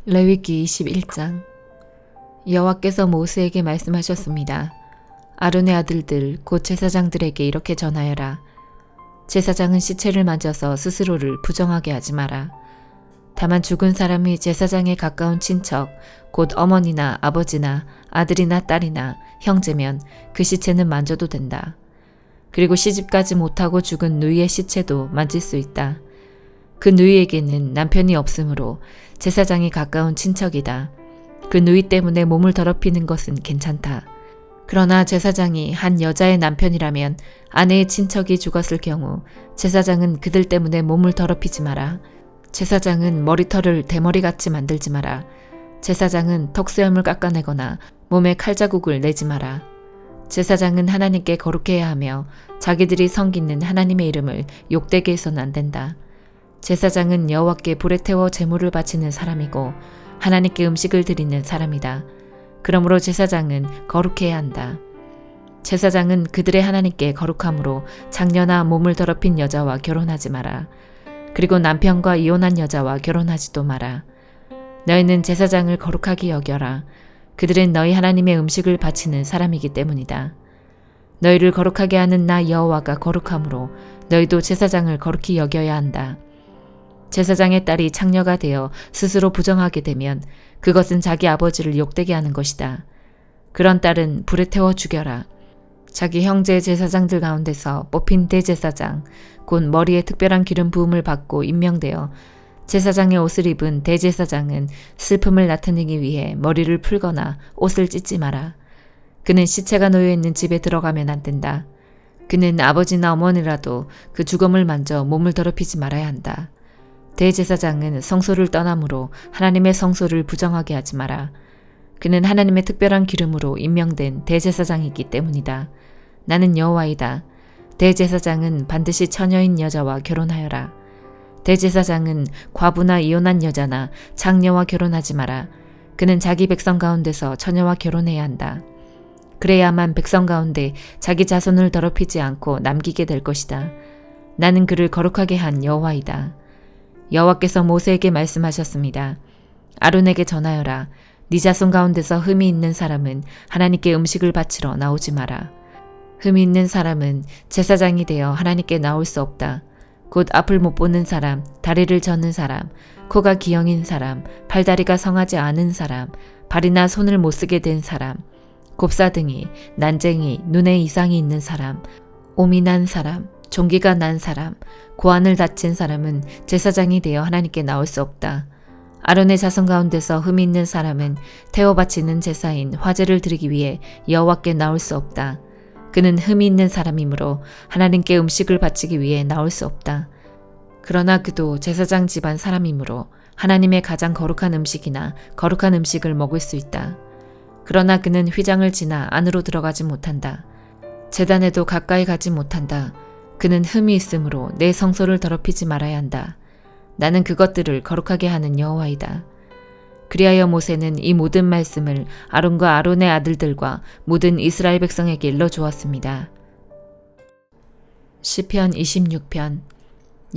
레위기 21장. 여호와께서 모세에게 말씀하셨습니다. 아론의 아들들 곧 제사장들에게 이렇게 전하여라. 제사장은 시체를 만져서 스스로를 부정하게 하지 마라. 다만 죽은 사람이 제사장에 가까운 친척, 곧 어머니나 아버지나 아들이나 딸이나 형제면 그 시체는 만져도 된다. 그리고 시집가지 못하고 죽은 누이의 시체도 만질 수 있다. 그 누이에게는 남편이 없으므로 제사장이 가까운 친척이다. 그 누이 때문에 몸을 더럽히는 것은 괜찮다. 그러나 제사장이 한 여자의 남편이라면 아내의 친척이 죽었을 경우 제사장은 그들 때문에 몸을 더럽히지 마라. 제사장은 머리털을 대머리같이 만들지 마라. 제사장은 턱수염을 깎아내거나 몸에 칼자국을 내지 마라. 제사장은 하나님께 거룩해야 하며 자기들이 섬기는 하나님의 이름을 욕되게 해서는 안 된다. 제사장은 여호와께 불에 태워 제물을 바치는 사람이고 하나님께 음식을 드리는 사람이다. 그러므로 제사장은 거룩해야 한다. 제사장은 그들의 하나님께 거룩함으로 장녀나 몸을 더럽힌 여자와 결혼하지 마라. 그리고 남편과 이혼한 여자와 결혼하지도 마라. 너희는 제사장을 거룩하게 여겨라. 그들은 너희 하나님의 음식을 바치는 사람이기 때문이다. 너희를 거룩하게 하는 나 여호와가 거룩함으로 너희도 제사장을 거룩히 여겨야 한다. 제사장의 딸이 창녀가 되어 스스로 부정하게 되면 그것은 자기 아버지를 욕되게 하는 것이다. 그런 딸은 불에 태워 죽여라. 자기 형제 제사장들 가운데서 뽑힌 대제사장, 곧 머리에 특별한 기름 부음을 받고 임명되어 제사장의 옷을 입은 대제사장은 슬픔을 나타내기 위해 머리를 풀거나 옷을 찢지 마라. 그는 시체가 놓여있는 집에 들어가면 안 된다. 그는 아버지나 어머니라도 그 죽음을 만져 몸을 더럽히지 말아야 한다. 대제사장은 성소를 떠나므로 하나님의 성소를 부정하게 하지 마라. 그는 하나님의 특별한 기름으로 임명된 대제사장이기 때문이다. 나는 여호와이다. 대제사장은 반드시 처녀인 여자와 결혼하여라. 대제사장은 과부나 이혼한 여자나 장녀와 결혼하지 마라. 그는 자기 백성 가운데서 처녀와 결혼해야 한다. 그래야만 백성 가운데 자기 자손을 더럽히지 않고 남기게 될 것이다. 나는 그를 거룩하게 한 여호와이다. 여호와께서 모세에게 말씀하셨습니다. 아론에게 전하여라. 네 자손 가운데서 흠이 있는 사람은 하나님께 음식을 바치러 나오지 마라. 흠이 있는 사람은 제사장이 되어 하나님께 나올 수 없다. 곧 앞을 못 보는 사람, 다리를 저는 사람, 코가 기형인 사람, 팔다리가 성하지 않은 사람, 발이나 손을 못 쓰게 된 사람, 곱사등이, 난쟁이, 눈에 이상이 있는 사람, 옴이 난 사람, 종기가 난 사람, 고환을 다친 사람은 제사장이 되어 하나님께 나올 수 없다. 아론의 자손 가운데서 흠이 있는 사람은 태워 바치는 제사인 화제를 드리기 위해 여호와께 나올 수 없다. 그는 흠이 있는 사람이므로 하나님께 음식을 바치기 위해 나올 수 없다. 그러나 그도 제사장 집안 사람이므로 하나님의 가장 거룩한 음식이나 거룩한 음식을 먹을 수 있다. 그러나 그는 휘장을 지나 안으로 들어가지 못한다. 제단에도 가까이 가지 못한다. 그는 흠이 있으므로 내 성소를 더럽히지 말아야 한다. 나는 그것들을 거룩하게 하는 여호와이다. 그리하여 모세는 이 모든 말씀을 아론과 아론의 아들들과 모든 이스라엘 백성에게 일러주었습니다. 시편 26편.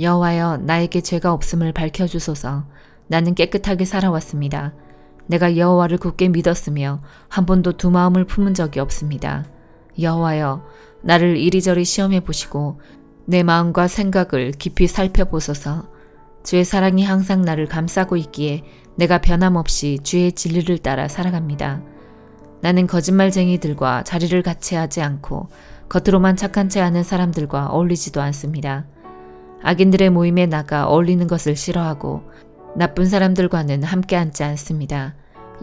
여호와여, 나에게 죄가 없음을 밝혀주소서. 나는 깨끗하게 살아왔습니다. 내가 여호와를 굳게 믿었으며 한 번도 두 마음을 품은 적이 없습니다. 여호와여, 나를 이리저리 시험해 보시고 내 마음과 생각을 깊이 살펴보소서. 주의 사랑이 항상 나를 감싸고 있기에 내가 변함없이 주의 진리를 따라 살아갑니다. 나는 거짓말쟁이들과 자리를 같이 하지 않고 겉으로만 착한 채 하는 사람들과 어울리지도 않습니다. 악인들의 모임에 나가 어울리는 것을 싫어하고 나쁜 사람들과는 함께 앉지 않습니다.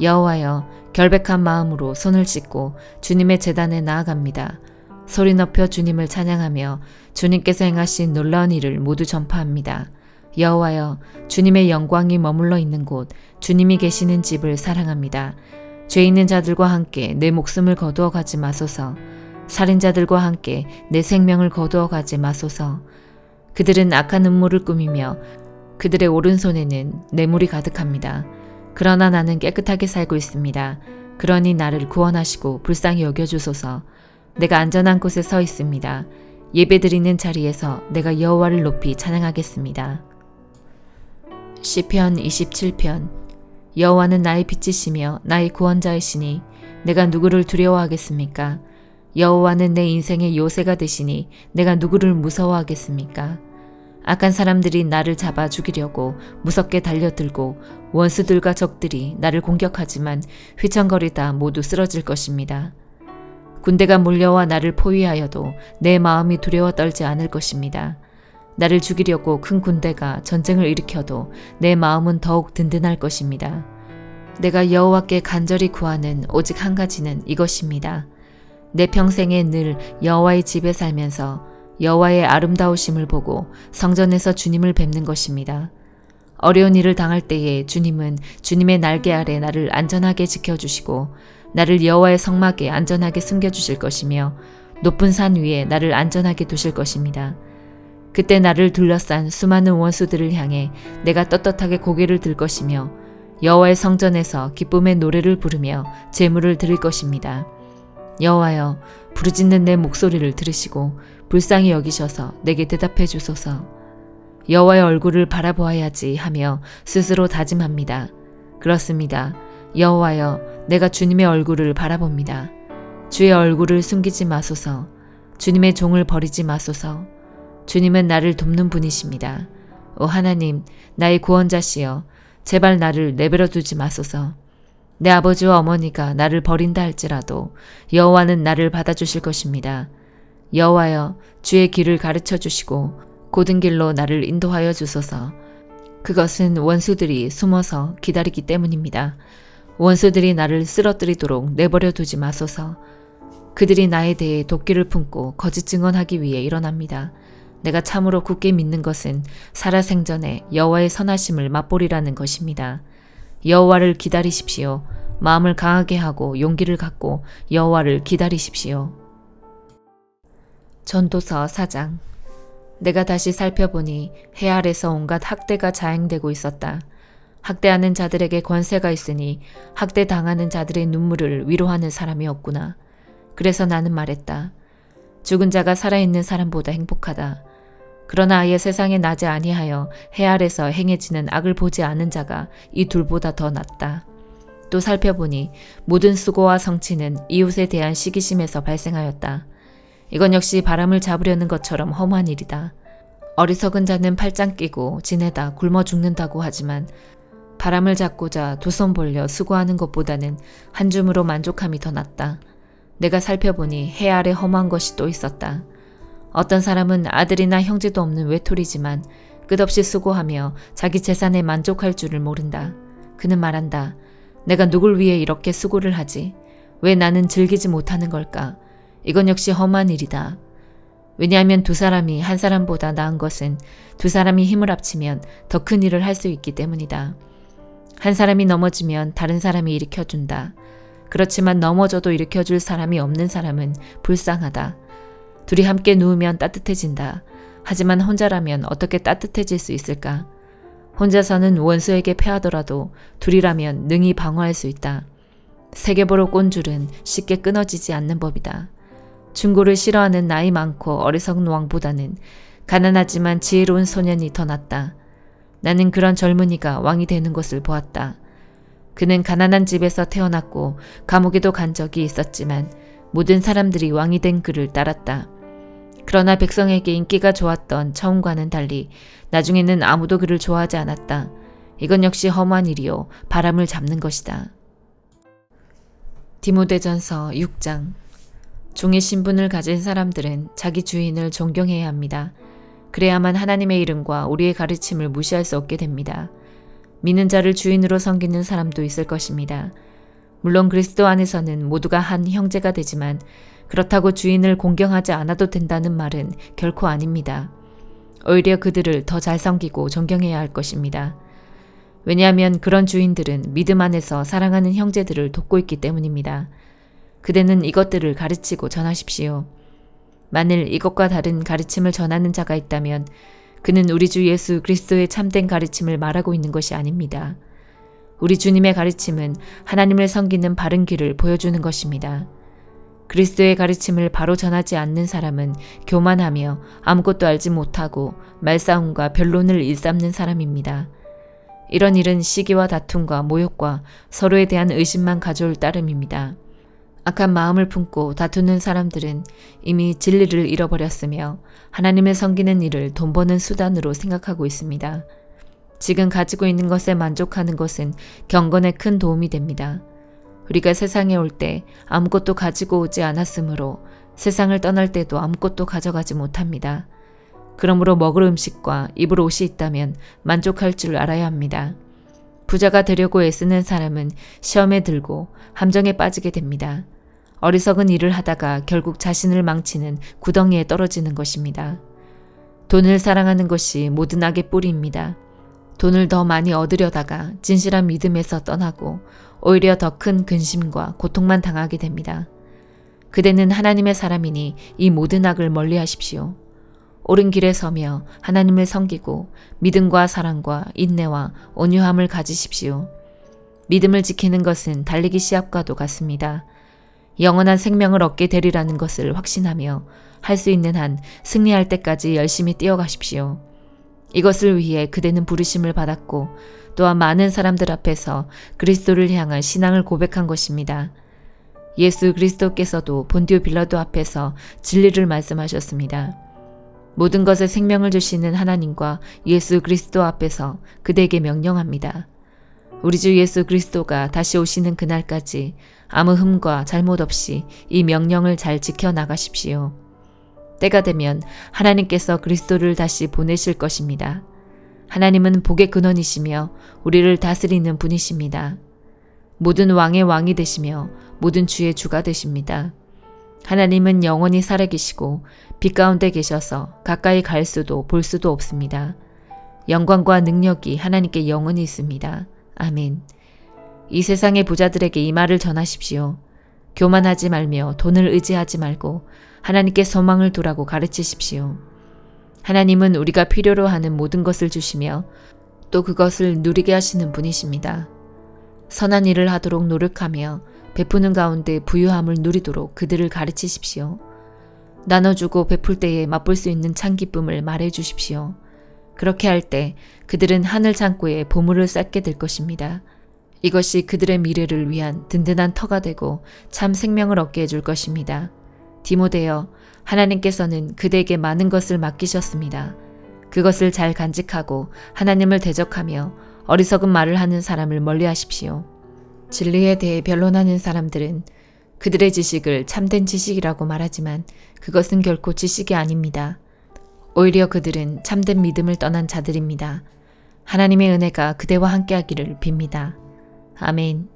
여호와여, 결백한 마음으로 손을 씻고 주님의 제단에 나아갑니다. 소리 높여 주님을 찬양하며 주님께서 행하신 놀라운 일을 모두 전파합니다. 여호와여, 주님의 영광이 머물러 있는 곳, 주님이 계시는 집을 사랑합니다. 죄 있는 자들과 함께 내 목숨을 거두어 가지 마소서. 살인자들과 함께 내 생명을 거두어 가지 마소서. 그들은 악한 음모를 꾸미며 그들의 오른손에는 뇌물이 가득합니다. 그러나 나는 깨끗하게 살고 있습니다. 그러니 나를 구원하시고 불쌍히 여겨주소서. 내가 안전한 곳에 서 있습니다. 예배드리는 자리에서 내가 여호와를 높이 찬양하겠습니다. 시편 27편. 여호와는 나의 빛이시며 나의 구원자이시니 내가 누구를 두려워하겠습니까? 여호와는 내 인생의 요새가 되시니 내가 누구를 무서워하겠습니까? 악한 사람들이 나를 잡아 죽이려고 무섭게 달려들고 원수들과 적들이 나를 공격하지만 휘청거리다 모두 쓰러질 것입니다. 군대가 몰려와 나를 포위하여도 내 마음이 두려워 떨지 않을 것입니다. 나를 죽이려고 큰 군대가 전쟁을 일으켜도 내 마음은 더욱 든든할 것입니다. 내가 여호와께 간절히 구하는 오직 한 가지는 이것입니다. 내 평생에 늘 여호와의 집에 살면서 여호와의 아름다우심을 보고 성전에서 주님을 뵙는 것입니다. 어려운 일을 당할 때에 주님은 주님의 날개 아래 나를 안전하게 지켜주시고 나를 여호와의 성막에 안전하게 숨겨주실 것이며 높은 산 위에 나를 안전하게 두실 것입니다. 그때 나를 둘러싼 수많은 원수들을 향해 내가 떳떳하게 고개를 들 것이며 여호와의 성전에서 기쁨의 노래를 부르며 제물을 드릴 것입니다. 여호와여, 부르짖는 내 목소리를 들으시고 불쌍히 여기셔서 내게 대답해 주소서. 여호와의 얼굴을 바라보아야지 하며 스스로 다짐합니다. 그렇습니다. 여호와여, 내가 주님의 얼굴을 바라봅니다. 주의 얼굴을 숨기지 마소서. 주님의 종을 버리지 마소서. 주님은 나를 돕는 분이십니다. 오 하나님, 나의 구원자시여, 제발 나를 내버려 두지 마소서. 내 아버지와 어머니가 나를 버린다 할지라도 여호와는 나를 받아주실 것입니다. 여호와여, 주의 길을 가르쳐 주시고 고든 길로 나를 인도하여 주소서. 그것은 원수들이 숨어서 기다리기 때문입니다. 원수들이 나를 쓰러뜨리도록 내버려 두지 마소서. 그들이 나에 대해 도끼를 품고 거짓 증언하기 위해 일어납니다. 내가 참으로 굳게 믿는 것은 살아생전에 여호와의 선하심을 맛보리라는 것입니다. 여호와를 기다리십시오. 마음을 강하게 하고 용기를 갖고 여호와를 기다리십시오. 전도서 4장. 내가 다시 살펴보니 해 아래서 온갖 학대가 자행되고 있었다. 학대하는 자들에게 권세가 있으니 학대당하는 자들의 눈물을 위로하는 사람이 없구나. 그래서 나는 말했다. 죽은 자가 살아있는 사람보다 행복하다. 그러나 아예 세상에 나지 아니하여 해 아래서 행해지는 악을 보지 않은 자가 이 둘보다 더 낫다. 또 살펴보니 모든 수고와 성취는 이웃에 대한 시기심에서 발생하였다. 이건 역시 바람을 잡으려는 것처럼 험한 일이다. 어리석은 자는 팔짱 끼고 지내다 굶어 죽는다고 하지만 바람을 잡고자 두 손 벌려 수고하는 것보다는 한 줌으로 만족함이 더 낫다. 내가 살펴보니 해 아래 험한 것이 또 있었다. 어떤 사람은 아들이나 형제도 없는 외톨이지만 끝없이 수고하며 자기 재산에 만족할 줄을 모른다. 그는 말한다. 내가 누굴 위해 이렇게 수고를 하지? 왜 나는 즐기지 못하는 걸까? 이건 역시 험한 일이다. 왜냐하면 두 사람이 한 사람보다 나은 것은 두 사람이 힘을 합치면 더 큰 일을 할 수 있기 때문이다. 한 사람이 넘어지면 다른 사람이 일으켜준다. 그렇지만 넘어져도 일으켜줄 사람이 없는 사람은 불쌍하다. 둘이 함께 누우면 따뜻해진다. 하지만 혼자라면 어떻게 따뜻해질 수 있을까? 혼자서는 원수에게 패하더라도 둘이라면 능히 방어할 수 있다. 세계보로 꼰 줄은 쉽게 끊어지지 않는 법이다. 충고를 싫어하는 나이 많고 어리석은 왕보다는 가난하지만 지혜로운 소년이 더 낫다. 나는 그런 젊은이가 왕이 되는 것을 보았다. 그는 가난한 집에서 태어났고 감옥에도 간 적이 있었지만 모든 사람들이 왕이 된 그를 따랐다. 그러나 백성에게 인기가 좋았던 처음과는 달리 나중에는 아무도 그를 좋아하지 않았다. 이건 역시 험한 일이요 바람을 잡는 것이다. 디모데전서 6장. 종의 신분을 가진 사람들은 자기 주인을 존경해야 합니다. 그래야만 하나님의 이름과 우리의 가르침을 무시할 수 없게 됩니다. 믿는 자를 주인으로 섬기는 사람도 있을 것입니다. 물론 그리스도 안에서는 모두가 한 형제가 되지만 그렇다고 주인을 공경하지 않아도 된다는 말은 결코 아닙니다. 오히려 그들을 더 잘 섬기고 존경해야 할 것입니다. 왜냐하면 그런 주인들은 믿음 안에서 사랑하는 형제들을 돕고 있기 때문입니다. 그대는 이것들을 가르치고 전하십시오. 만일 이것과 다른 가르침을 전하는 자가 있다면 그는 우리 주 예수 그리스도의 참된 가르침을 말하고 있는 것이 아닙니다. 우리 주님의 가르침은 하나님을 섬기는 바른 길을 보여주는 것입니다. 그리스도의 가르침을 바로 전하지 않는 사람은 교만하며 아무것도 알지 못하고 말싸움과 변론을 일삼는 사람입니다. 이런 일은 시기와 다툼과 모욕과 서로에 대한 의심만 가져올 따름입니다. 악한 마음을 품고 다투는 사람들은 이미 진리를 잃어버렸으며 하나님을 섬기는 일을 돈 버는 수단으로 생각하고 있습니다. 지금 가지고 있는 것에 만족하는 것은 경건에 큰 도움이 됩니다. 우리가 세상에 올 때 아무것도 가지고 오지 않았으므로 세상을 떠날 때도 아무것도 가져가지 못합니다. 그러므로 먹을 음식과 입을 옷이 있다면 만족할 줄 알아야 합니다. 부자가 되려고 애쓰는 사람은 시험에 들고 함정에 빠지게 됩니다. 어리석은 일을 하다가 결국 자신을 망치는 구덩이에 떨어지는 것입니다. 돈을 사랑하는 것이 모든 악의 뿌리입니다. 돈을 더 많이 얻으려다가 진실한 믿음에서 떠나고 오히려 더 큰 근심과 고통만 당하게 됩니다. 그대는 하나님의 사람이니 이 모든 악을 멀리 하십시오. 옳은 길에 서며 하나님을 섬기고 믿음과 사랑과 인내와 온유함을 가지십시오. 믿음을 지키는 것은 달리기 시합과도 같습니다. 영원한 생명을 얻게 되리라는 것을 확신하며 할 수 있는 한 승리할 때까지 열심히 뛰어가십시오. 이것을 위해 그대는 부르심을 받았고 또한 많은 사람들 앞에서 그리스도를 향한 신앙을 고백한 것입니다. 예수 그리스도께서도 본디오 빌라도 앞에서 진리를 말씀하셨습니다. 모든 것에 생명을 주시는 하나님과 예수 그리스도 앞에서 그대에게 명령합니다. 우리 주 예수 그리스도가 다시 오시는 그날까지 아무 흠과 잘못 없이 이 명령을 잘 지켜나가십시오. 때가 되면 하나님께서 그리스도를 다시 보내실 것입니다. 하나님은 복의 근원이시며 우리를 다스리는 분이십니다. 모든 왕의 왕이 되시며 모든 주의 주가 되십니다. 하나님은 영원히 살아계시고 빛 가운데 계셔서 가까이 갈 수도 볼 수도 없습니다. 영광과 능력이 하나님께 영원히 있습니다. 아멘. 이 세상의 부자들에게 이 말을 전하십시오. 교만하지 말며 돈을 의지하지 말고 하나님께 소망을 두라고 가르치십시오. 하나님은 우리가 필요로 하는 모든 것을 주시며 또 그것을 누리게 하시는 분이십니다. 선한 일을 하도록 노력하며 베푸는 가운데 부유함을 누리도록 그들을 가르치십시오. 나눠주고 베풀 때에 맛볼 수 있는 참 기쁨을 말해 주십시오. 그렇게 할 때 그들은 하늘 창고에 보물을 쌓게 될 것입니다. 이것이 그들의 미래를 위한 든든한 터가 되고 참 생명을 얻게 해줄 것입니다. 디모데여, 하나님께서는 그대에게 많은 것을 맡기셨습니다. 그것을 잘 간직하고 하나님을 대적하며 어리석은 말을 하는 사람을 멀리하십시오. 진리에 대해 변론하는 사람들은 그들의 지식을 참된 지식이라고 말하지만 그것은 결코 지식이 아닙니다. 오히려 그들은 참된 믿음을 떠난 자들입니다. 하나님의 은혜가 그대와 함께하기를 빕니다. 아멘.